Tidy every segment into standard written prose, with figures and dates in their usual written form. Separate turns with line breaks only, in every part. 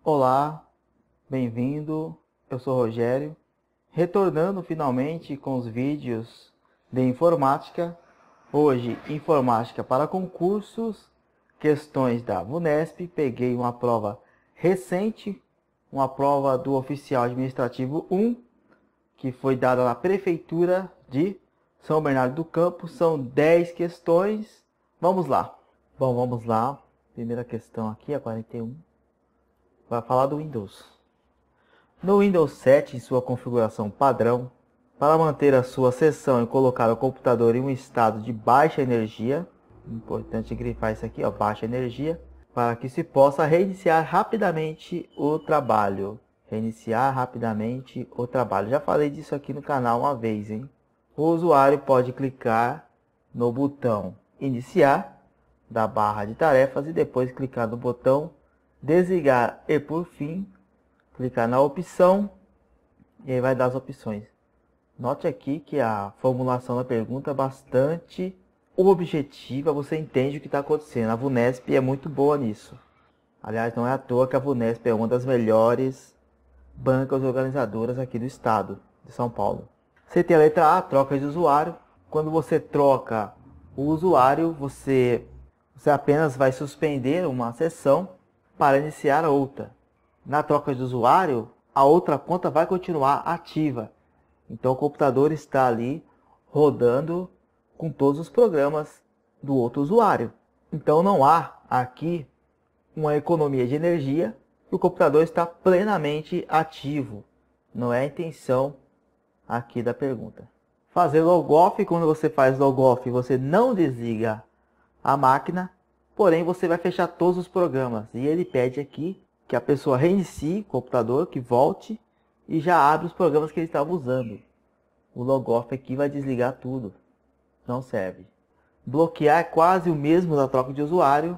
Olá, bem-vindo. Eu sou Rogério, retornando finalmente com os vídeos de informática. Hoje, informática para concursos, questões da VUNESP. Peguei uma prova recente, uma prova do Oficial Administrativo 1, que foi dada na Prefeitura de São Bernardo do Campo. São 10 questões. Vamos lá. Bom, vamos lá. Primeira questão aqui, a 41. Vai falar do Windows. No Windows 7, em sua configuração padrão, para manter a sua sessão e colocar o computador em um estado de baixa energia, importante grifar isso aqui, ó, baixa energia, para que se possa reiniciar rapidamente o trabalho. Reiniciar rapidamente o trabalho. Já falei disso aqui no canal uma vez, hein? O usuário pode clicar no botão iniciar da barra de tarefas e depois clicar no botão desligar e por fim clicar na opção e aí vai dar as opções. Note aqui que a formulação da pergunta é bastante objetiva, você entende o que está acontecendo. A VUNESP é muito boa nisso. Aliás, não é à toa que a VUNESP é uma das melhores bancas organizadoras aqui do estado de São Paulo. Você tem a letra A, troca de usuário. Quando você troca o usuário, você apenas vai suspender uma sessão para iniciar outra. Na troca de usuário, a outra conta vai continuar ativa. Então o computador está ali rodando com todos os programas do outro usuário. Então não há aqui uma economia de energia e o computador está plenamente ativo. Não é a intenção aqui da pergunta. Fazer logoff, quando você faz logoff, você não desliga a máquina. Porém, você vai fechar todos os programas. E ele pede aqui que a pessoa reinicie o computador, que volte e já abre os programas que ele estava usando. O logoff aqui vai desligar tudo. Não serve. Bloquear é quase o mesmo da troca de usuário.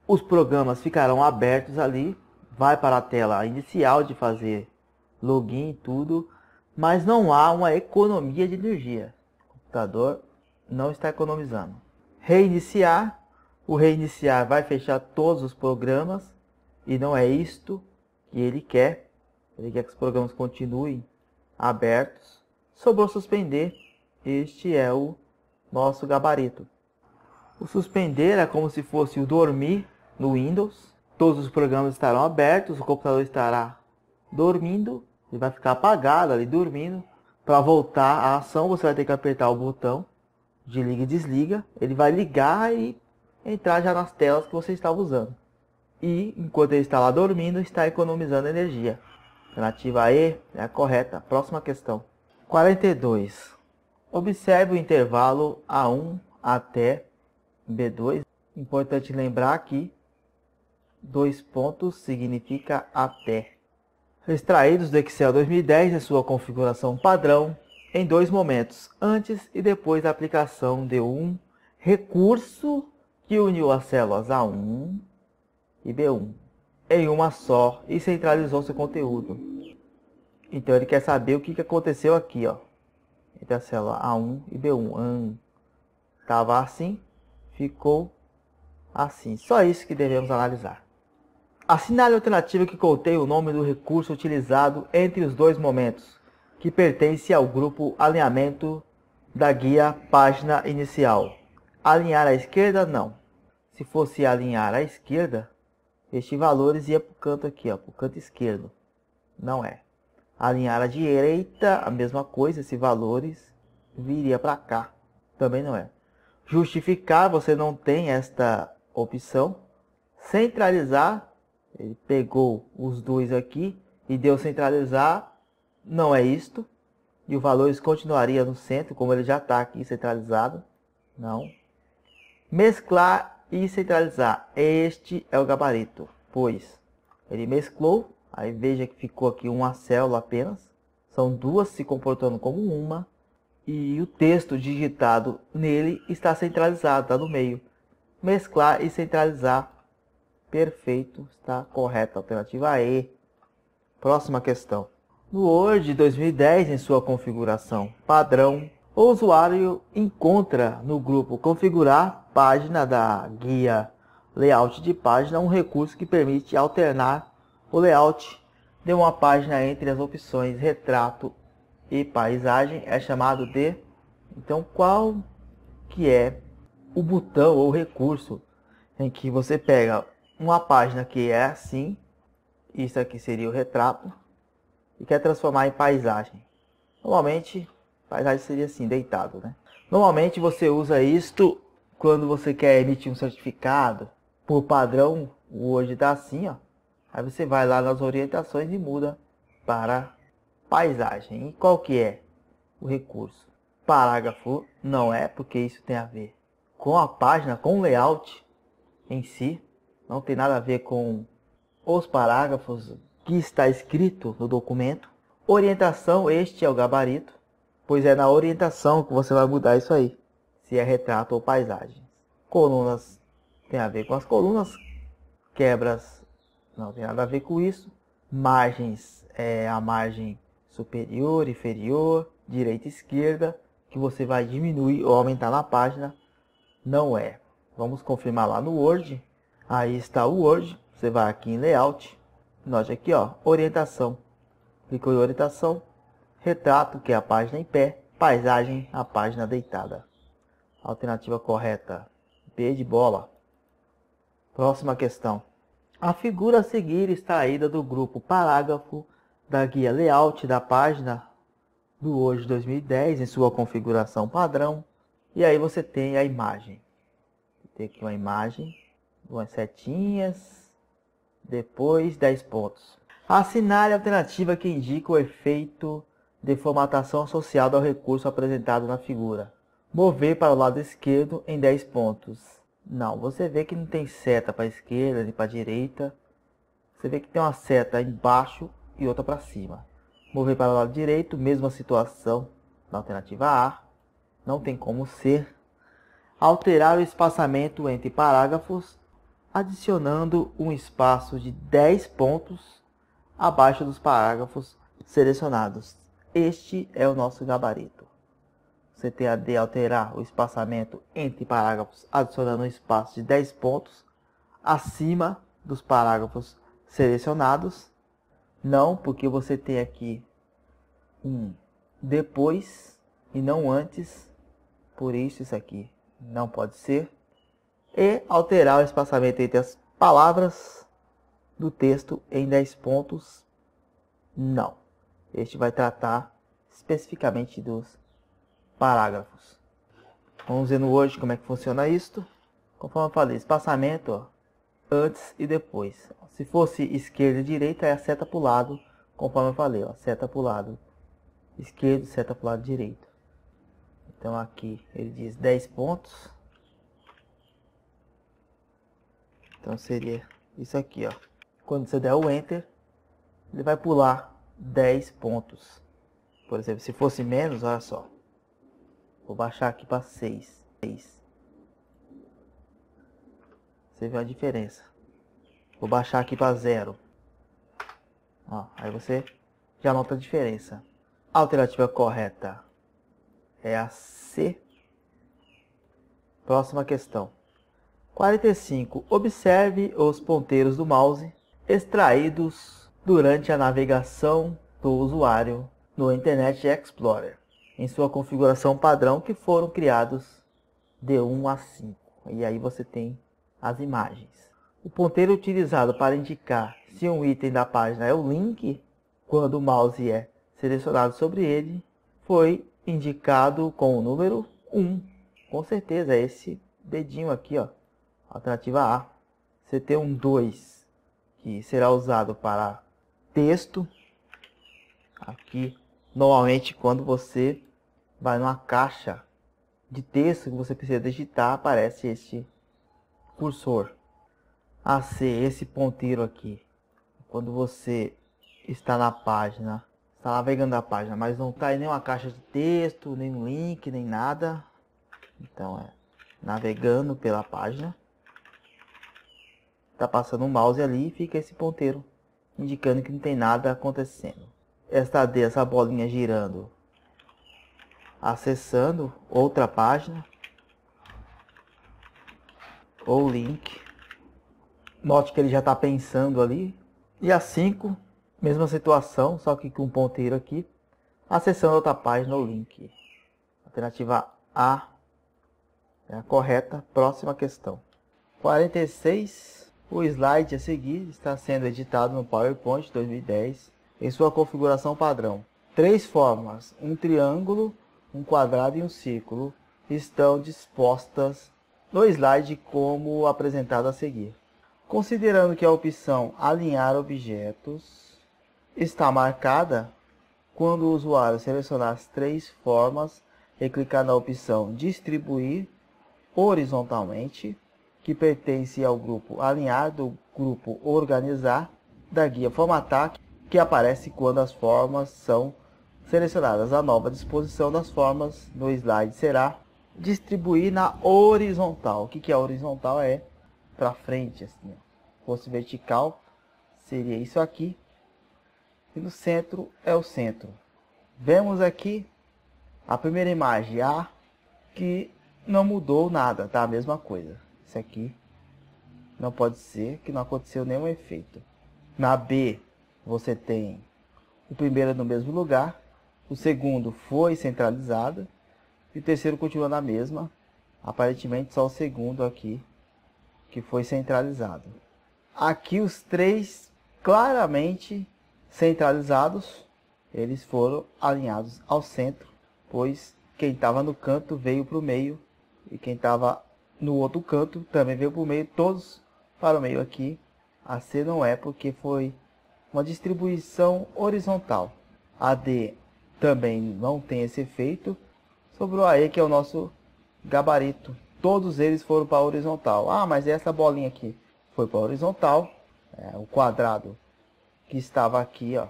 Os programas ficarão abertos ali. Vai para a tela inicial de fazer login e tudo. Mas não há uma economia de energia. O computador não está economizando. Reiniciar. O reiniciar vai fechar todos os programas e não é isto que ele quer. Ele quer que os programas continuem abertos. Sobrou suspender. Este é o nosso gabarito. O suspender é como se fosse o dormir no Windows. Todos os programas estarão abertos, o computador estará dormindo. Ele vai ficar apagado ali dormindo. Para voltar à ação você vai ter que apertar o botão de liga e desliga. Ele vai ligar e entrar já nas telas que você estava usando. E enquanto ele está lá dormindo, está economizando energia. Alternativa E é a correta. Próxima questão. 42. Observe o intervalo A1 até B2. Importante lembrar que 2 pontos significa até. Extraídos do Excel 2010 em sua configuração padrão em 2 momentos, antes e depois da aplicação de um recurso que uniu as células A1 e B1 em uma só e centralizou seu conteúdo. Então ele quer saber o que aconteceu aqui, ó, entre a célula A1 e B1. Estava assim, ficou assim. Só isso que devemos analisar. Assinale a alternativa que contém o nome do recurso utilizado entre os 2 momentos, que pertence ao grupo alinhamento da guia página inicial. Alinhar à esquerda, não. Se fosse alinhar à esquerda, este valores ia para o canto aqui, para o canto esquerdo. Não é. Alinhar à direita, a mesma coisa, esses valores viria para cá. Também não é. Justificar, você não tem esta opção. Centralizar, ele pegou os dois aqui e deu centralizar, não é isto. E o valores continuaria no centro, como ele já está aqui centralizado. Não. Mesclar e centralizar. Este é o gabarito, pois ele mesclou. Aí veja que ficou aqui uma célula apenas. São 2 se comportando como uma. E o texto digitado nele está centralizado, está no meio. Mesclar e centralizar. Perfeito, está correto. Alternativa E. Próxima questão. No Word 2010, em sua configuração padrão, o usuário encontra no grupo Configurar página da guia Layout de página um recurso que permite alternar O layout de uma página entre as opções retrato e paisagem é chamado de... Então, qual que é o botão ou recurso em que você pega uma página que é assim, isso aqui seria o retrato, e quer transformar em paisagem? Normalmente, paisagem seria assim, deitado, né? Normalmente você usa isto quando você quer emitir um certificado. Por padrão, o Word está assim, ó. Aí você vai lá nas orientações e muda para paisagem. E qual que é o recurso? Parágrafo não é, porque isso tem a ver com a página, com o layout em si. Não tem nada a ver com os parágrafos que está escrito no documento. Orientação, este é o gabarito, pois é na orientação que você vai mudar isso aí, se é retrato ou paisagem. Colunas tem a ver com as colunas, quebras não tem nada a ver com isso. Margens é a margem superior, inferior, direita e esquerda, que você vai diminuir ou aumentar na página, não é. Vamos confirmar lá no Word. Aí está o Word, você vai aqui em Layout, note aqui, ó, orientação. Clicou em orientação, retrato, que é a página em pé, paisagem, a página deitada. Alternativa correta, B de bola. Próxima questão. A figura a seguir extraída do grupo parágrafo da guia layout da página do Word 2010 em sua configuração padrão. E aí você tem a imagem. Tem aqui uma imagem, duas setinhas, depois 10 pontos. Assinale a alternativa que indica o efeito de formatação associado ao recurso apresentado na figura. Mover para o lado esquerdo em 10 pontos. Não, você vê que não tem seta para a esquerda nem para a direita. Você vê que tem uma seta embaixo e outra para cima. Mover para o lado direito, mesma situação na alternativa A. Não tem como ser. Alterar o espaçamento entre parágrafos, adicionando um espaço de 10 pontos abaixo dos parágrafos selecionados. Este é o nosso gabarito. Você tem a de alterar o espaçamento entre parágrafos, adicionando um espaço de 10 pontos acima dos parágrafos selecionados. Não, porque você tem aqui um depois e não antes. Por isso aqui não pode ser. E alterar o espaçamento entre as palavras do texto em 10 pontos. Não. Este vai tratar especificamente dos parágrafos. Vamos ver no Word como é que funciona isto. Conforme eu falei, espaçamento, ó, antes e depois. Se fosse esquerda e direita, é a seta para o lado, conforme eu falei, ó, seta para o lado esquerdo, seta para o lado direito. Então aqui ele diz 10 pontos. Então seria isso aqui, ó. Quando você der o Enter, ele vai pular 10 pontos. Por exemplo, se fosse menos, olha só. Vou baixar aqui para 6. Você vê a diferença. Vou baixar aqui para 0. Ó, aí você já nota a diferença. A alternativa correta é a C. Próxima questão. 45. Observe os ponteiros do mouse extraídos durante a navegação do usuário no Internet Explorer em sua configuração padrão, que foram criados de 1 a 5. E aí você tem as imagens. O ponteiro utilizado para indicar se um item da página é o link, quando o mouse é selecionado sobre ele, foi indicado com o número 1. Com certeza é esse dedinho aqui, ó. Alternativa A. Você tem um 2, que será usado para texto. Aqui, normalmente, quando você vai numa caixa de texto que você precisa digitar, aparece este cursor. A C, esse ponteiro aqui. Quando você está na página, está navegando a página, mas não está em nenhuma caixa de texto, nem um link, nem nada. Então é navegando pela página. Está passando o mouse ali e fica esse ponteiro indicando que não tem nada acontecendo. Esta D, essa bolinha girando, acessando outra página ou link. Note que ele já está pensando ali E a 5, mesma situação, só que com um ponteiro aqui, acessando outra página ou link. Alternativa A é a correta. Próxima questão. 46. O slide a seguir está sendo editado no PowerPoint 2010 em sua configuração padrão. 3 formas, um triângulo, um quadrado e um círculo, estão dispostas no slide como apresentado a seguir. Considerando que a opção alinhar objetos está marcada, quando o usuário selecionar as 3 formas e clicar na opção distribuir horizontalmente, que pertence ao grupo alinhar do grupo organizar da guia formatar, que aparece quando as formas são selecionadas. A nova disposição das formas no slide será distribuir na horizontal. O que é horizontal? É para frente, assim. Se fosse vertical, seria isso aqui. E no centro é o centro. Vemos aqui a primeira imagem A, que não mudou nada, tá? A mesma coisa. Isso aqui não pode ser, que não aconteceu nenhum efeito. Na B, você tem o primeiro no mesmo lugar, o segundo foi centralizado e o terceiro continua na mesma. Aparentemente só o segundo aqui que foi centralizado. Aqui os 3 claramente centralizados, eles foram alinhados ao centro, pois quem estava no canto veio para o meio e quem estava no outro canto também veio para o meio, todos para o meio aqui. A C não é, porque foi uma distribuição horizontal. A D também não tem esse efeito. Sobrou a E, que é o nosso gabarito. Todos eles foram para a horizontal. Ah, mas essa bolinha aqui foi para a horizontal. O quadrado que estava aqui, ó,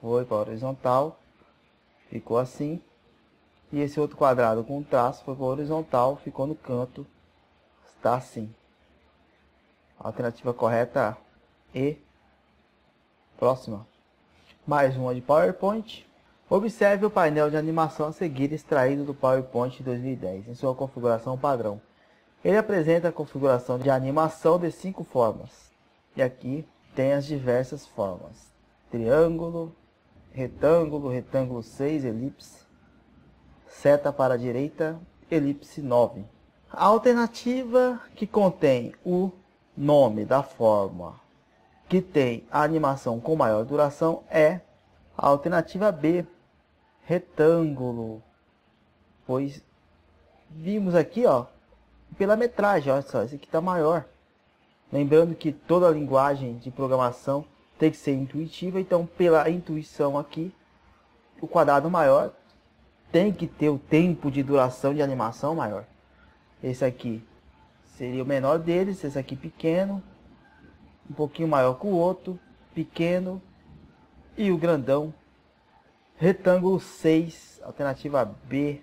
foi para a horizontal. Ficou assim. E esse outro quadrado com traço foi para a horizontal. Ficou no canto. Está assim. A alternativa correta E. Próxima. Mais uma de PowerPoint. Observe o painel de animação a seguir extraído do PowerPoint 2010 em sua configuração padrão. Ele apresenta a configuração de animação de 5 formas. E aqui tem as diversas formas. Triângulo, retângulo, retângulo 6, elipse, seta para a direita, elipse 9. A alternativa que contém o nome da forma que tem a animação com maior duração é a alternativa B, retângulo. Pois vimos aqui, ó, pela metragem, olha só, esse aqui está maior. Lembrando que toda linguagem de programação tem que ser intuitiva, então pela intuição aqui, o quadrado maior tem que ter o tempo de duração de animação maior. Esse aqui seria o menor deles, esse aqui pequeno, um pouquinho maior que o outro, pequeno, e o grandão. Retângulo 6, alternativa B,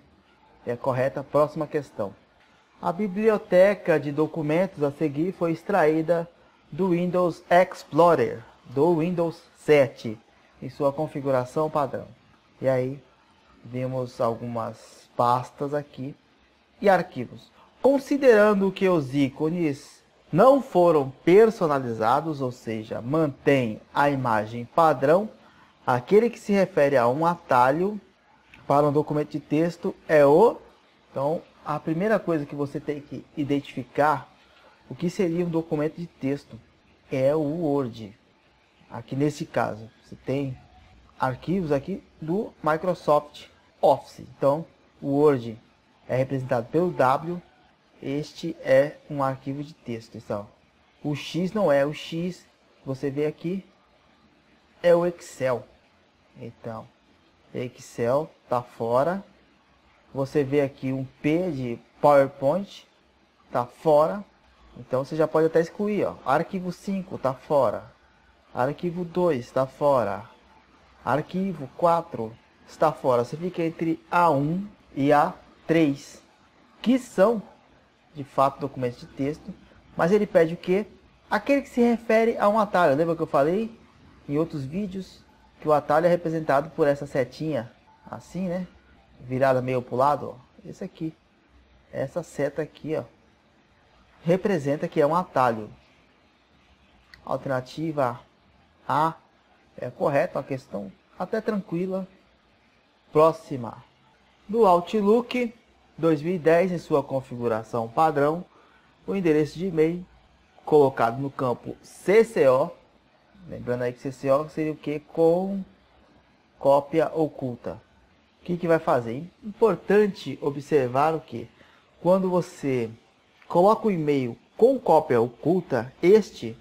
é a correta. Próxima questão. A biblioteca de documentos a seguir foi extraída do Windows Explorer, do Windows 7, em sua configuração padrão. E aí, vemos algumas pastas aqui e arquivos. Considerando que os ícones não foram personalizados, ou seja, mantém a imagem padrão, aquele que se refere a um atalho para um documento de texto é o... Então, a primeira coisa que você tem que identificar o que seria um documento de texto é o Word. Aqui nesse caso, você tem arquivos aqui do Microsoft Office. Então, o Word é representado pelo W. Este é um arquivo de texto. Então, o X não é. O X, você vê aqui, é o Excel. Então, Excel está fora. Você vê aqui um P de PowerPoint, está fora. Então, você já pode até excluir. Ó. Arquivo 5 está fora. Arquivo 2 está fora. Arquivo 4 está fora. Você fica entre A1 e A3, que são de fato documentos de texto, mas ele pede o que? Aquele que se refere a um atalho. Lembra que eu falei em outros vídeos que o atalho é representado por essa setinha, assim, né? Virada meio para o lado, ó. Esse aqui, essa seta aqui, ó, representa que é um atalho. Alternativa A é correto, uma questão até tranquila. Próxima. No Outlook 2010, em sua configuração padrão, o endereço de e-mail colocado no campo CCO, lembrando aí que CCO seria o que? Com cópia oculta. O que vai fazer? Importante observar o que? Quando você coloca o e-mail com cópia oculta, este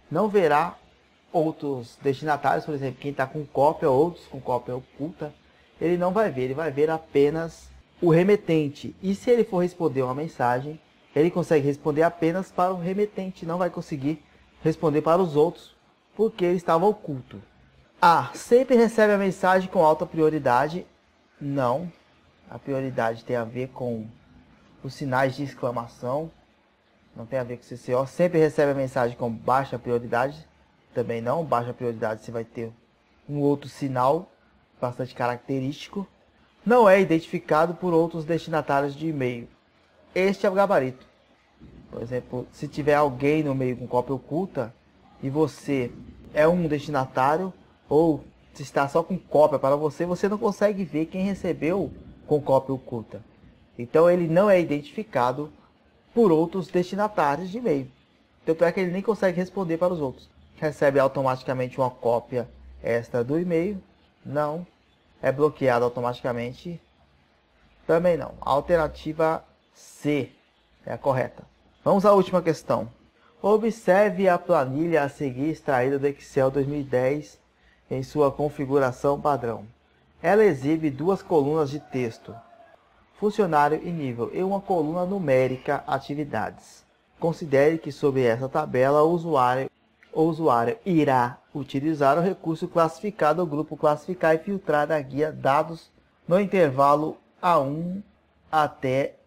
não verá outros destinatários, por exemplo, quem está com cópia, outros com cópia oculta, ele não vai ver, ele vai ver apenas o remetente. E se ele for responder uma mensagem, ele consegue responder apenas para o remetente, não vai conseguir responder para os outros, porque ele estava oculto. A. Sempre recebe a mensagem com alta prioridade. Não. A prioridade tem a ver com os sinais de exclamação. Não tem a ver com CCO. Sempre recebe a mensagem com baixa prioridade. Também não. Baixa prioridade você vai ter um outro sinal bastante característico. Não é identificado por outros destinatários de e-mail. Este é o gabarito. Por exemplo, se tiver alguém no meio com cópia oculta e você é um destinatário ou se está só com cópia para você, você não consegue ver quem recebeu com cópia oculta. Então ele não é identificado por outros destinatários de e-mail. Tanto é que ele nem consegue responder para os outros. Recebe automaticamente uma cópia extra do e-mail? Não. É bloqueado automaticamente? Também não. A alternativa C é a correta. Vamos à última questão. Observe a planilha a seguir extraída do Excel 2010 em sua configuração padrão. Ela exibe duas colunas de texto, funcionário e nível, e uma coluna numérica, atividades. Considere que sobre essa tabela o usuário irá utilizar o recurso classificar do grupo classificar e filtrar da guia dados no intervalo A1 até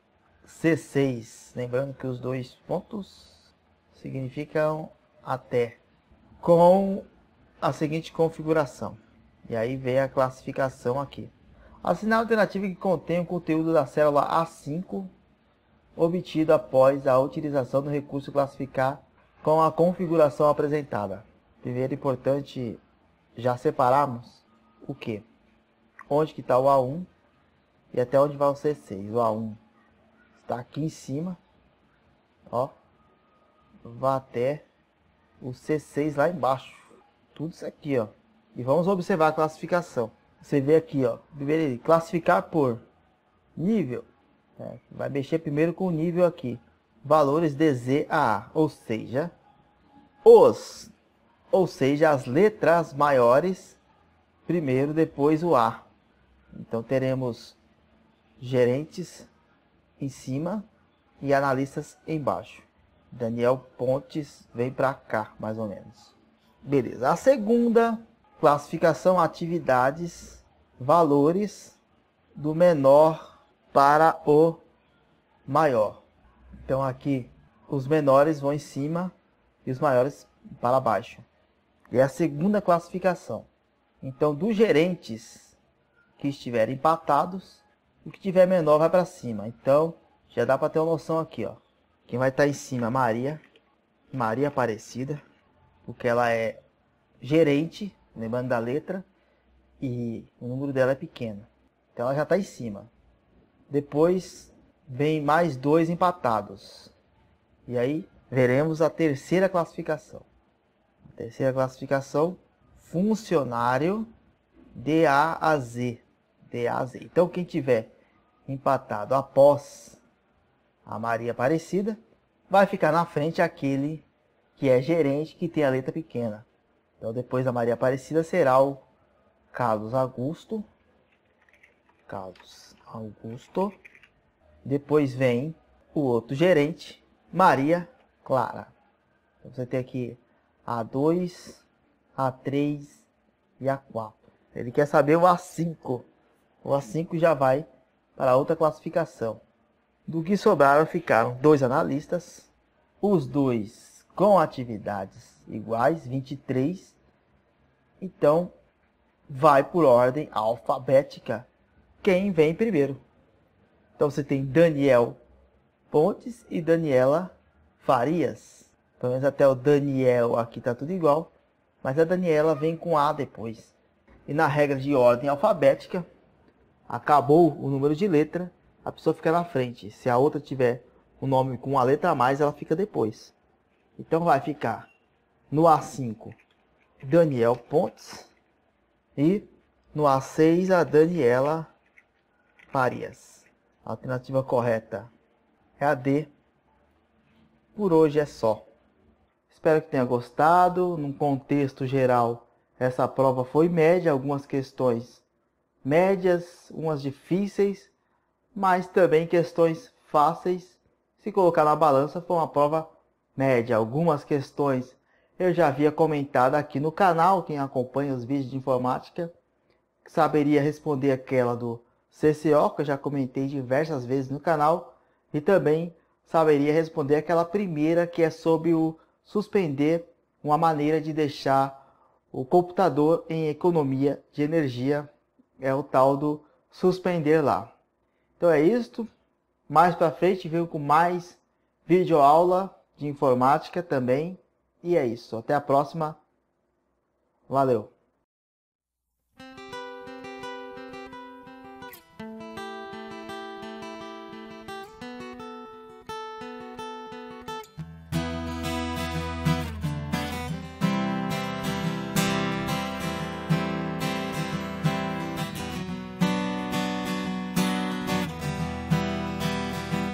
C6. Lembrando que os dois pontos significam até. Com a seguinte configuração. E aí vem a classificação aqui. Assinar a alternativa que contém o conteúdo da célula A5 obtido após a utilização do recurso classificar com a configuração apresentada. Primeiro, importante já separarmos o que? Onde que está o A1 e até onde vai o C6. O A1 está aqui em cima, ó, vai até o C6 lá embaixo. Tudo isso aqui, ó. E vamos observar a classificação. Você vê aqui, ó, primeiro classificar por nível. Vai mexer primeiro com o nível aqui. Valores de Z a A, ou seja, as letras maiores primeiro, depois o A. Então teremos gerentes em cima e analistas embaixo. Daniel Pontes vem para cá, mais ou menos. Beleza. A segunda classificação, atividades, valores do menor para o maior. Então aqui os menores vão em cima e os maiores para baixo. E a segunda classificação. Então dos gerentes que estiverem empatados, o que tiver menor vai para cima. Então já dá para ter uma noção aqui, ó. Quem vai estar em cima, Maria Aparecida, porque ela é gerente, lembrando da letra, e o número dela é pequeno. Então ela já está em cima. Depois vem mais dois empatados. E aí veremos a terceira classificação. A terceira classificação, funcionário de A a Z. De A a Z. Então quem tiver empatado após a Maria Aparecida, vai ficar na frente aquele que é gerente, que tem a letra pequena. Então depois da Maria Aparecida será o Carlos Augusto. Depois vem o outro gerente, Maria Clara. Então você tem aqui A2, A3 e A4. Ele quer saber o A5. O A5 já vai para outra classificação. Do que sobraram ficaram dois analistas, os dois com atividades iguais, 23. Então, vai por ordem alfabética quem vem primeiro. Então, você tem Daniel Pontes e Daniela Farias. Pelo menos até o Daniel aqui está tudo igual. mas a Daniela vem com A depois. E na regra de ordem alfabética, acabou o número de letra, a pessoa fica na frente. Se a outra tiver o nome com uma letra a mais, ela fica depois. Então vai ficar no A5, Daniel Pontes. E no A6, a Daniela Farias. A alternativa correta é a D. Por hoje é só. Espero que tenha gostado. Num contexto geral, essa prova foi média. Algumas questões médias, umas difíceis, mas também questões fáceis. Se colocar na balança, foi uma prova média. Algumas questões eu já havia comentado aqui no canal. Quem acompanha os vídeos de informática saberia responder aquela do CCO, que eu já comentei diversas vezes no canal. E também saberia responder aquela primeira, que é sobre o suspender, uma maneira de deixar o computador em economia de energia. É o tal do suspender lá. Então é isto. Mais para frente venho com mais videoaula de informática também. E é isso. Até a próxima. Valeu!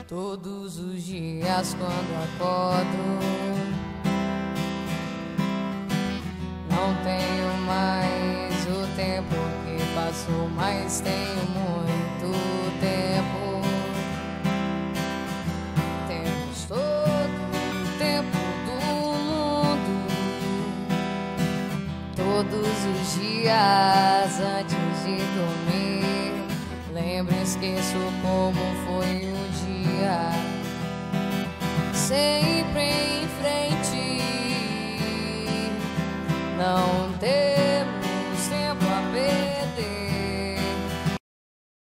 Todos os dias quando acordo, não tenho mais o tempo que passou, mas tenho muito tempo. Temos todo o tempo do mundo, todos os dias antes de dormir. Lembro, esqueço como foi o dia, sempre em frente, não ter